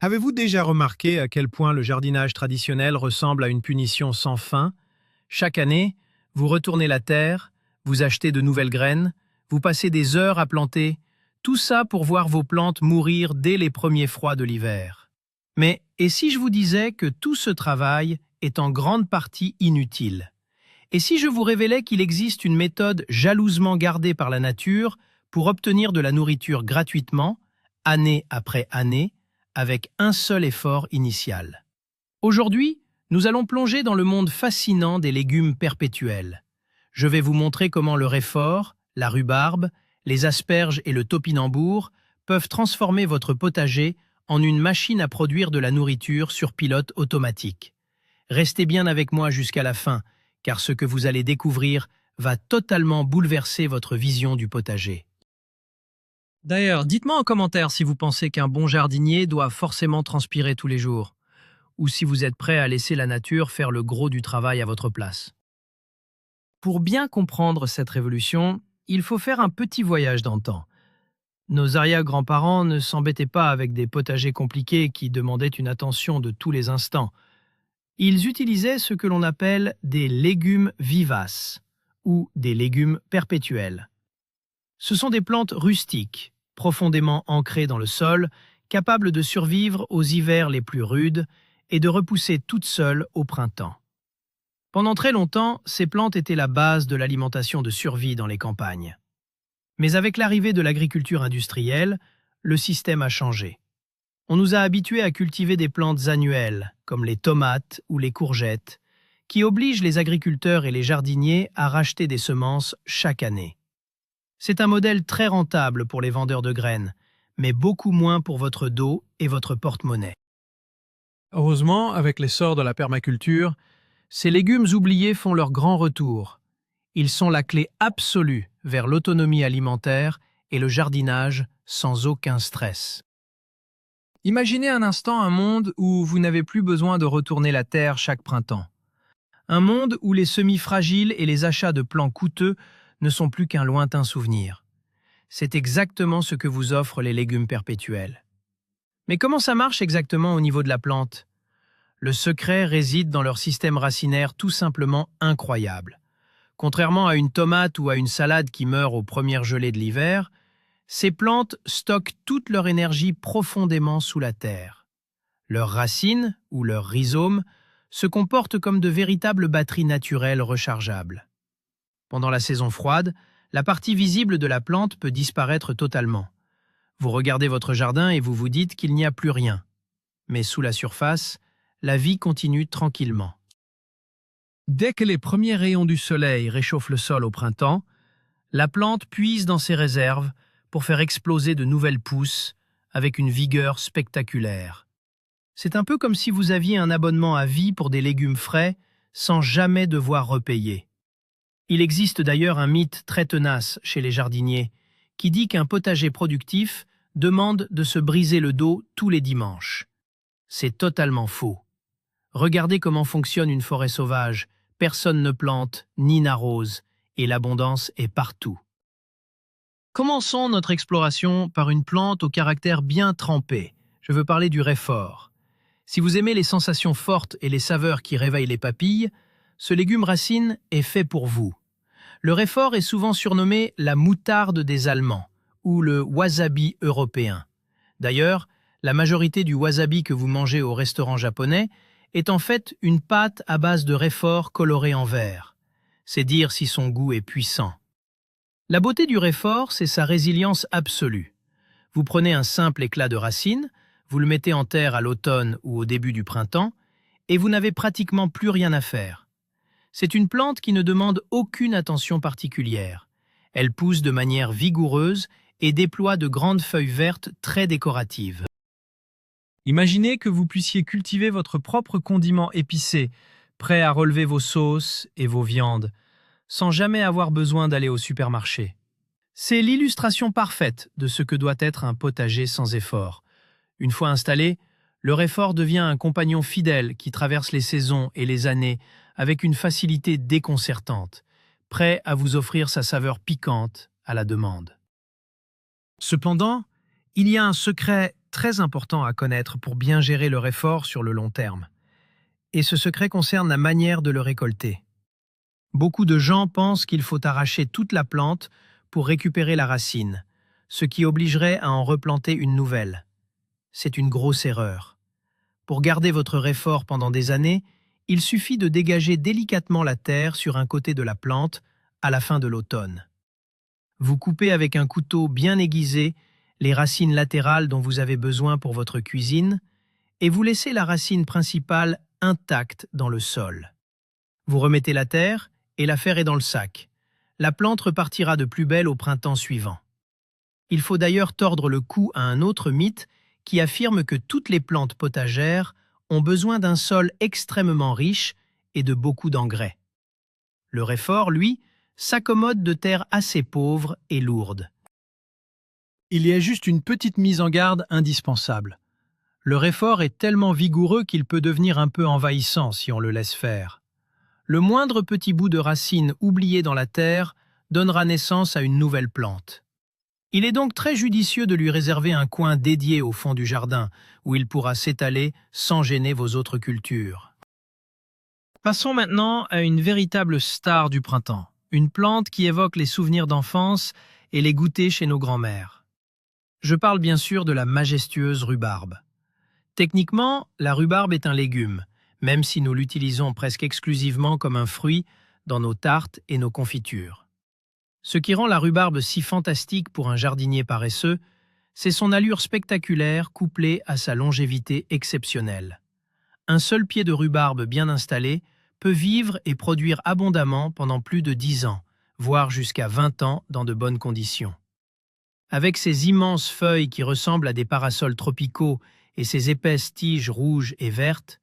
Avez-vous déjà remarqué à quel point le jardinage traditionnel ressemble à une punition sans fin? Chaque année, vous retournez la terre, vous achetez de nouvelles graines, vous passez des heures à planter, tout ça pour voir vos plantes mourir dès les premiers froids de l'hiver. Mais et si je vous disais que tout ce travail est en grande partie inutile? Et si je vous révélais qu'il existe une méthode jalousement gardée par la nature pour obtenir de la nourriture gratuitement, année après année, avec un seul effort initial? Aujourd'hui, nous allons plonger dans le monde fascinant des légumes perpétuels. Je vais vous montrer comment le réfort, la rhubarbe, les asperges et le topinambour peuvent transformer votre potager en une machine à produire de la nourriture sur pilote automatique. Restez bien avec moi jusqu'à la fin, car ce que vous allez découvrir va totalement bouleverser votre vision du potager. D'ailleurs, dites-moi en commentaire si vous pensez qu'un bon jardinier doit forcément transpirer tous les jours, ou si vous êtes prêt à laisser la nature faire le gros du travail à votre place. Pour bien comprendre cette révolution, il faut faire un petit voyage dans le temps. Nos arrière-grands-parents ne s'embêtaient pas avec des potagers compliqués qui demandaient une attention de tous les instants. Ils utilisaient ce que l'on appelle des légumes vivaces ou des légumes perpétuels. Ce sont des plantes rustiques, profondément ancrées dans le sol, capables de survivre aux hivers les plus rudes et de repousser toutes seules au printemps. Pendant très longtemps, ces plantes étaient la base de l'alimentation de survie dans les campagnes. Mais avec l'arrivée de l'agriculture industrielle, le système a changé. On nous a habitués à cultiver des plantes annuelles, comme les tomates ou les courgettes, qui obligent les agriculteurs et les jardiniers à racheter des semences chaque année. C'est un modèle très rentable pour les vendeurs de graines, mais beaucoup moins pour votre dos et votre porte-monnaie. Heureusement, avec l'essor de la permaculture, ces légumes oubliés font leur grand retour. Ils sont la clé absolue vers l'autonomie alimentaire et le jardinage sans aucun stress. Imaginez un instant un monde où vous n'avez plus besoin de retourner la terre chaque printemps. Un monde où les semis fragiles et les achats de plants coûteux ne sont plus qu'un lointain souvenir. C'est exactement ce que vous offrent les légumes perpétuels. Mais comment ça marche exactement au niveau de la plante? Le secret réside dans leur système racinaire tout simplement incroyable. Contrairement à une tomate ou à une salade qui meurt aux premières gelées de l'hiver, ces plantes stockent toute leur énergie profondément sous la terre. Leurs racines, ou leurs rhizomes, se comportent comme de véritables batteries naturelles rechargeables. Pendant la saison froide, la partie visible de la plante peut disparaître totalement. Vous regardez votre jardin et vous vous dites qu'il n'y a plus rien. Mais sous la surface, la vie continue tranquillement. Dès que les premiers rayons du soleil réchauffent le sol au printemps, la plante puise dans ses réserves pour faire exploser de nouvelles pousses avec une vigueur spectaculaire. C'est un peu comme si vous aviez un abonnement à vie pour des légumes frais sans jamais devoir repayer. Il existe d'ailleurs un mythe très tenace chez les jardiniers qui dit qu'un potager productif demande de se briser le dos tous les dimanches. C'est totalement faux. Regardez comment fonctionne une forêt sauvage. Personne ne plante ni n'arrose et l'abondance est partout. Commençons notre exploration par une plante au caractère bien trempé. Je veux parler du réfort. Si vous aimez les sensations fortes et les saveurs qui réveillent les papilles, ce légume racine est fait pour vous. Le réfort est souvent surnommé la moutarde des Allemands ou le wasabi européen. D'ailleurs, la majorité du wasabi que vous mangez au restaurant japonais est en fait une pâte à base de réfort coloré en vert. C'est dire si son goût est puissant. La beauté du réfort, c'est sa résilience absolue. Vous prenez un simple éclat de racine, vous le mettez en terre à l'automne ou au début du printemps, et vous n'avez pratiquement plus rien à faire. C'est une plante qui ne demande aucune attention particulière. Elle pousse de manière vigoureuse et déploie de grandes feuilles vertes très décoratives. Imaginez que vous puissiez cultiver votre propre condiment épicé, prêt à relever vos sauces et vos viandes, sans jamais avoir besoin d'aller au supermarché. C'est l'illustration parfaite de ce que doit être un potager sans effort. Une fois installé, le réfort devient un compagnon fidèle qui traverse les saisons et les années avec une facilité déconcertante, prêt à vous offrir sa saveur piquante à la demande. Cependant, il y a un secret très important à connaître pour bien gérer leur effort sur le long terme. Et ce secret concerne la manière de le récolter. Beaucoup de gens pensent qu'il faut arracher toute la plante pour récupérer la racine, ce qui obligerait à en replanter une nouvelle. C'est une grosse erreur. Pour garder votre réfort pendant des années, il suffit de dégager délicatement la terre sur un côté de la plante à la fin de l'automne. Vous coupez avec un couteau bien aiguisé les racines latérales dont vous avez besoin pour votre cuisine et vous laissez la racine principale intacte dans le sol. Vous remettez la terre et l'affaire est dans le sac. La plante repartira de plus belle au printemps suivant. Il faut d'ailleurs tordre le cou à un autre mythe qui affirme que toutes les plantes potagères ont besoin d'un sol extrêmement riche et de beaucoup d'engrais. Le réfort, lui, s'accommode de terres assez pauvres et lourdes. Il y a juste une petite mise en garde indispensable. Le réfort est tellement vigoureux qu'il peut devenir un peu envahissant si on le laisse faire. Le moindre petit bout de racine oublié dans la terre donnera naissance à une nouvelle plante. Il est donc très judicieux de lui réserver un coin dédié au fond du jardin, où il pourra s'étaler sans gêner vos autres cultures. Passons maintenant à une véritable star du printemps, une plante qui évoque les souvenirs d'enfance et les goûters chez nos grands-mères. Je parle bien sûr de la majestueuse rhubarbe. Techniquement, la rhubarbe est un légume, même si nous l'utilisons presque exclusivement comme un fruit dans nos tartes et nos confitures. Ce qui rend la rhubarbe si fantastique pour un jardinier paresseux, c'est son allure spectaculaire couplée à sa longévité exceptionnelle. Un seul pied de rhubarbe bien installé peut vivre et produire abondamment pendant plus de 10 ans, voire jusqu'à 20 ans dans de bonnes conditions. Avec ses immenses feuilles qui ressemblent à des parasols tropicaux et ses épaisses tiges rouges et vertes,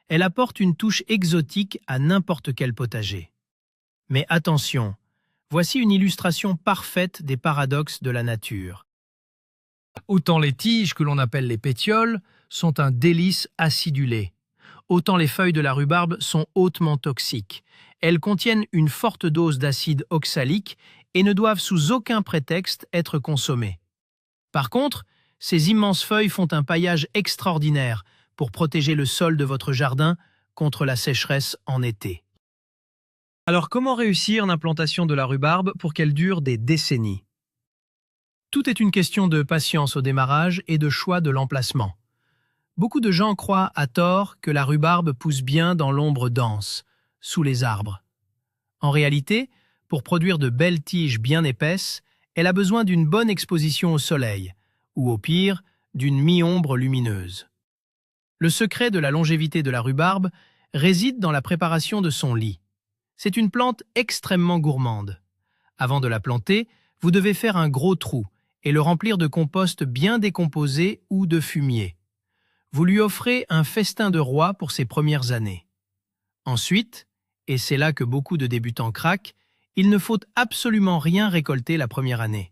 elle apporte une touche exotique à n'importe quel potager. Mais attention, voici une illustration parfaite des paradoxes de la nature. Autant les tiges, que l'on appelle les pétioles, sont un délice acidulé. Autant les feuilles de la rhubarbe sont hautement toxiques. Elles contiennent une forte dose d'acide oxalique et ne doivent sous aucun prétexte être consommées. Par contre, ces immenses feuilles font un paillage extraordinaire pour protéger le sol de votre jardin contre la sécheresse en été. Alors comment réussir l'implantation de la rhubarbe pour qu'elle dure des décennies? Tout est une question de patience au démarrage et de choix de l'emplacement. Beaucoup de gens croient à tort que la rhubarbe pousse bien dans l'ombre dense, sous les arbres. En réalité, pour produire de belles tiges bien épaisses, elle a besoin d'une bonne exposition au soleil, ou au pire, d'une mi-ombre lumineuse. Le secret de la longévité de la rhubarbe réside dans la préparation de son lit. C'est une plante extrêmement gourmande. Avant de la planter, vous devez faire un gros trou et le remplir de compost bien décomposé ou de fumier. Vous lui offrez un festin de roi pour ses premières années. Ensuite, et c'est là que beaucoup de débutants craquent, il ne faut absolument rien récolter la première année.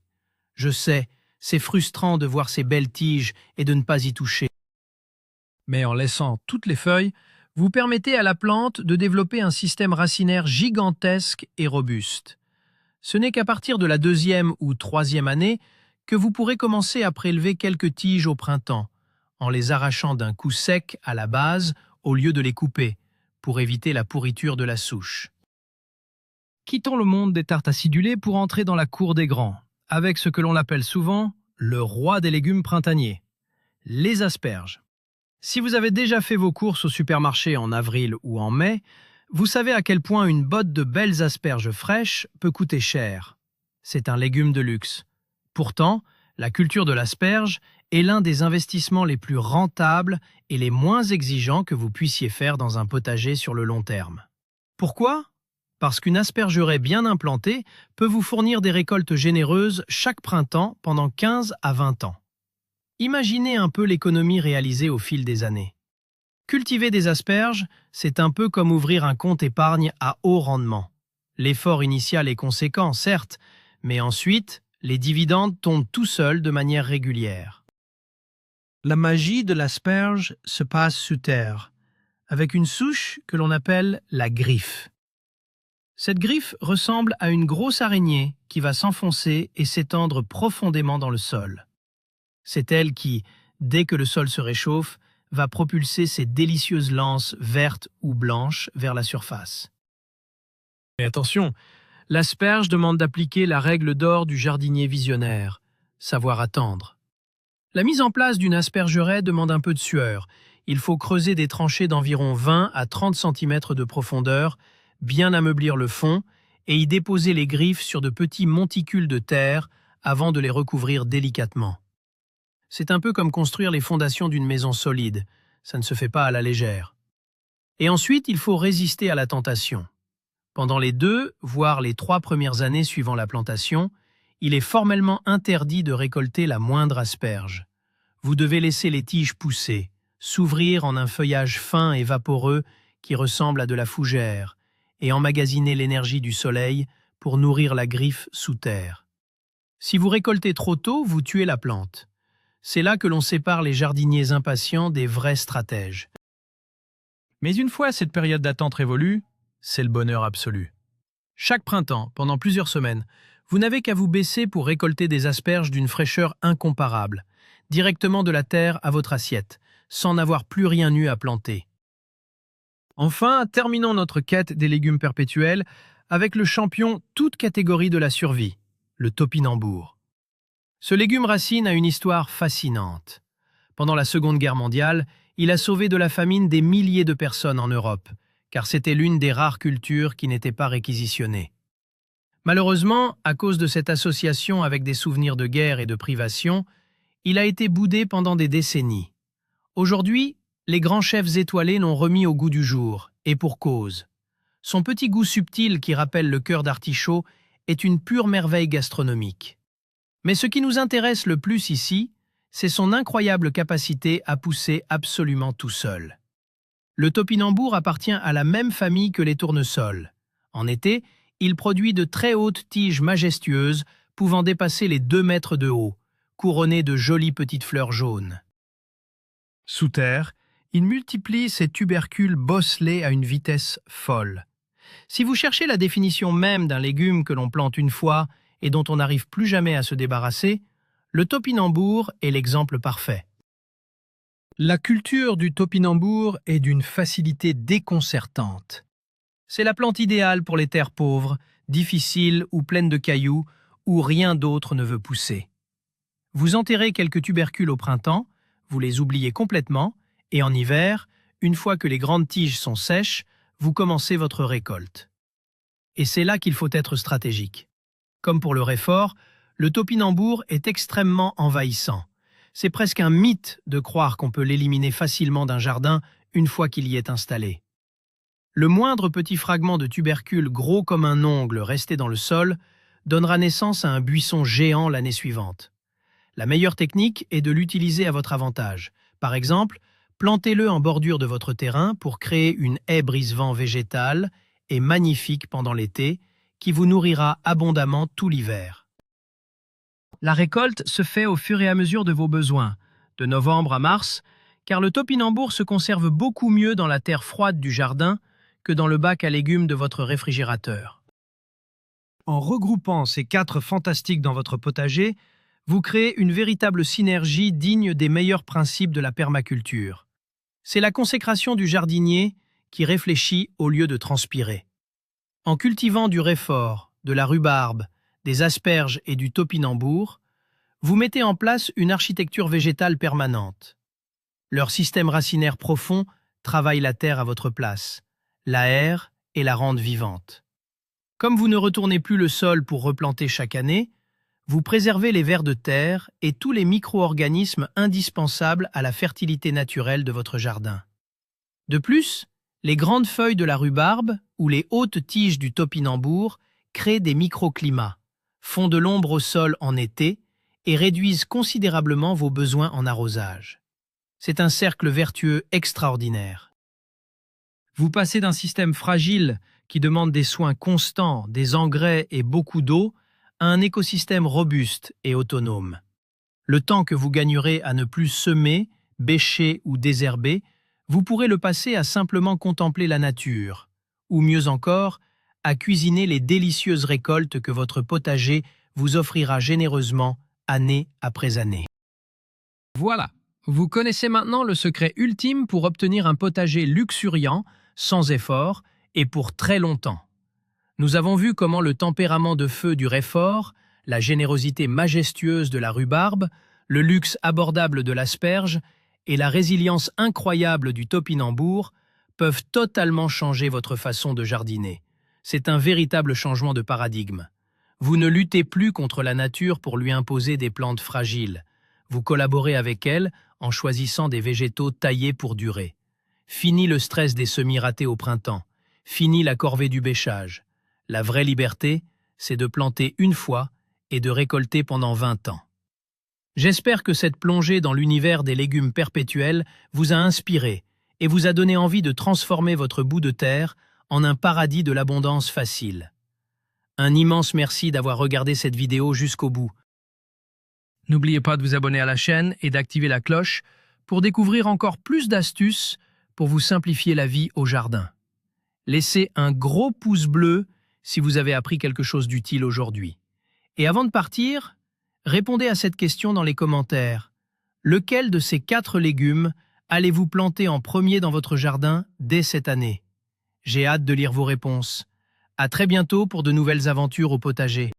Je sais, c'est frustrant de voir ces belles tiges et de ne pas y toucher. Mais en laissant toutes les feuilles, vous permettez à la plante de développer un système racinaire gigantesque et robuste. Ce n'est qu'à partir de la 2e ou 3e année que vous pourrez commencer à prélever quelques tiges au printemps, en les arrachant d'un coup sec à la base au lieu de les couper, pour éviter la pourriture de la souche. Quittons le monde des tartes acidulées pour entrer dans la cour des grands, avec ce que l'on appelle souvent le roi des légumes printaniers, les asperges. Si vous avez déjà fait vos courses au supermarché en avril ou en mai, vous savez à quel point une botte de belles asperges fraîches peut coûter cher. C'est un légume de luxe. Pourtant, la culture de l'asperge est l'un des investissements les plus rentables et les moins exigeants que vous puissiez faire dans un potager sur le long terme. Pourquoi? Parce qu'une aspergeraie bien implantée peut vous fournir des récoltes généreuses chaque printemps pendant 15 à 20 ans. Imaginez un peu l'économie réalisée au fil des années. Cultiver des asperges, c'est un peu comme ouvrir un compte épargne à haut rendement. L'effort initial est conséquent, certes, mais ensuite, les dividendes tombent tout seuls de manière régulière. La magie de l'asperge se passe sous terre, avec une souche que l'on appelle la griffe. Cette griffe ressemble à une grosse araignée qui va s'enfoncer et s'étendre profondément dans le sol. C'est elle qui, dès que le sol se réchauffe, va propulser ses délicieuses lances vertes ou blanches vers la surface. Mais attention, l'asperge demande d'appliquer la règle d'or du jardinier visionnaire, savoir attendre. La mise en place d'une aspergeraie demande un peu de sueur. Il faut creuser des tranchées d'environ 20 à 30 cm de profondeur, bien ameublir le fond et y déposer les griffes sur de petits monticules de terre avant de les recouvrir délicatement. C'est un peu comme construire les fondations d'une maison solide. Ça ne se fait pas à la légère. Et ensuite, il faut résister à la tentation. Pendant les 2, voire les 3 premières années suivant la plantation, il est formellement interdit de récolter la moindre asperge. Vous devez laisser les tiges pousser, s'ouvrir en un feuillage fin et vaporeux qui ressemble à de la fougère, et emmagasiner l'énergie du soleil pour nourrir la griffe sous terre. Si vous récoltez trop tôt, vous tuez la plante. C'est là que l'on sépare les jardiniers impatients des vrais stratèges. Mais une fois cette période d'attente révolue, c'est le bonheur absolu. Chaque printemps, pendant plusieurs semaines, vous n'avez qu'à vous baisser pour récolter des asperges d'une fraîcheur incomparable, directement de la terre à votre assiette, sans n'avoir plus rien eu à planter. Enfin, terminons notre quête des légumes perpétuels avec le champion toute catégorie de la survie, le topinambour. Ce légume racine a une histoire fascinante. Pendant la Seconde Guerre mondiale, il a sauvé de la famine des milliers de personnes en Europe, car c'était l'une des rares cultures qui n'était pas réquisitionnée. Malheureusement, à cause de cette association avec des souvenirs de guerre et de privation, il a été boudé pendant des décennies. Aujourd'hui, les grands chefs étoilés l'ont remis au goût du jour, et pour cause. Son petit goût subtil qui rappelle le cœur d'artichaut est une pure merveille gastronomique. Mais ce qui nous intéresse le plus ici, c'est son incroyable capacité à pousser absolument tout seul. Le topinambour appartient à la même famille que les tournesols. En été, il produit de très hautes tiges majestueuses pouvant dépasser les 2 mètres de haut, couronnées de jolies petites fleurs jaunes. Sous terre, il multiplie ses tubercules bosselés à une vitesse folle. Si vous cherchez la définition même d'un légume que l'on plante une fois et dont on n'arrive plus jamais à se débarrasser, le topinambour est l'exemple parfait. La culture du topinambour est d'une facilité déconcertante. C'est la plante idéale pour les terres pauvres, difficiles ou pleines de cailloux, où rien d'autre ne veut pousser. Vous enterrez quelques tubercules au printemps, vous les oubliez complètement, et en hiver, une fois que les grandes tiges sont sèches, vous commencez votre récolte. Et c'est là qu'il faut être stratégique. Comme pour le réfort, le topinambour est extrêmement envahissant. C'est presque un mythe de croire qu'on peut l'éliminer facilement d'un jardin une fois qu'il y est installé. Le moindre petit fragment de tubercule gros comme un ongle resté dans le sol donnera naissance à un buisson géant l'année suivante. La meilleure technique est de l'utiliser à votre avantage. Par exemple, plantez-le en bordure de votre terrain pour créer une haie brise-vent végétale et magnifique pendant l'été, qui vous nourrira abondamment tout l'hiver. La récolte se fait au fur et à mesure de vos besoins, de novembre à mars, car le topinambour se conserve beaucoup mieux dans la terre froide du jardin que dans le bac à légumes de votre réfrigérateur. En regroupant ces 4 fantastiques dans votre potager, vous créez une véritable synergie digne des meilleurs principes de la permaculture. C'est la consécration du jardinier qui réfléchit au lieu de transpirer. En cultivant du réfort, de la rhubarbe, des asperges et du topinambour, vous mettez en place une architecture végétale permanente. Leur système racinaire profond travaille la terre à votre place, l'aère et la rende vivante. Comme vous ne retournez plus le sol pour replanter chaque année, vous préservez les vers de terre et tous les micro-organismes indispensables à la fertilité naturelle de votre jardin. De plus, les grandes feuilles de la rhubarbe ou les hautes tiges du topinambour créent des microclimats, font de l'ombre au sol en été et réduisent considérablement vos besoins en arrosage. C'est un cercle vertueux extraordinaire. Vous passez d'un système fragile qui demande des soins constants, des engrais et beaucoup d'eau, à un écosystème robuste et autonome. Le temps que vous gagnerez à ne plus semer, bêcher ou désherber, vous pourrez le passer à simplement contempler la nature, ou mieux encore, à cuisiner les délicieuses récoltes que votre potager vous offrira généreusement année après année. Voilà, Vous connaissez maintenant le secret ultime pour obtenir un potager luxuriant, sans effort et pour très longtemps. Nous avons vu comment le tempérament de feu du réfort, la générosité majestueuse de la rhubarbe, le luxe abordable de l'asperge et la résilience incroyable du topinambour peuvent totalement changer votre façon de jardiner. C'est un véritable changement de paradigme. Vous ne luttez plus contre la nature pour lui imposer des plantes fragiles. Vous collaborez avec elle en choisissant des végétaux taillés pour durer. Fini le stress des semis ratés au printemps. Fini la corvée du bêchage. La vraie liberté, c'est de planter une fois et de récolter pendant 20 ans. J'espère que cette plongée dans l'univers des légumes perpétuels vous a inspiré et vous a donné envie de transformer votre bout de terre en un paradis de l'abondance facile. Un immense merci d'avoir regardé cette vidéo jusqu'au bout. N'oubliez pas de vous abonner à la chaîne et d'activer la cloche pour découvrir encore plus d'astuces pour vous simplifier la vie au jardin. Laissez un gros pouce bleu si vous avez appris quelque chose d'utile aujourd'hui. Et avant de partir, répondez à cette question dans les commentaires. Lequel de ces 4 légumes allez-vous planter en premier dans votre jardin dès cette année? J'ai hâte de lire vos réponses. À très bientôt pour de nouvelles aventures au potager.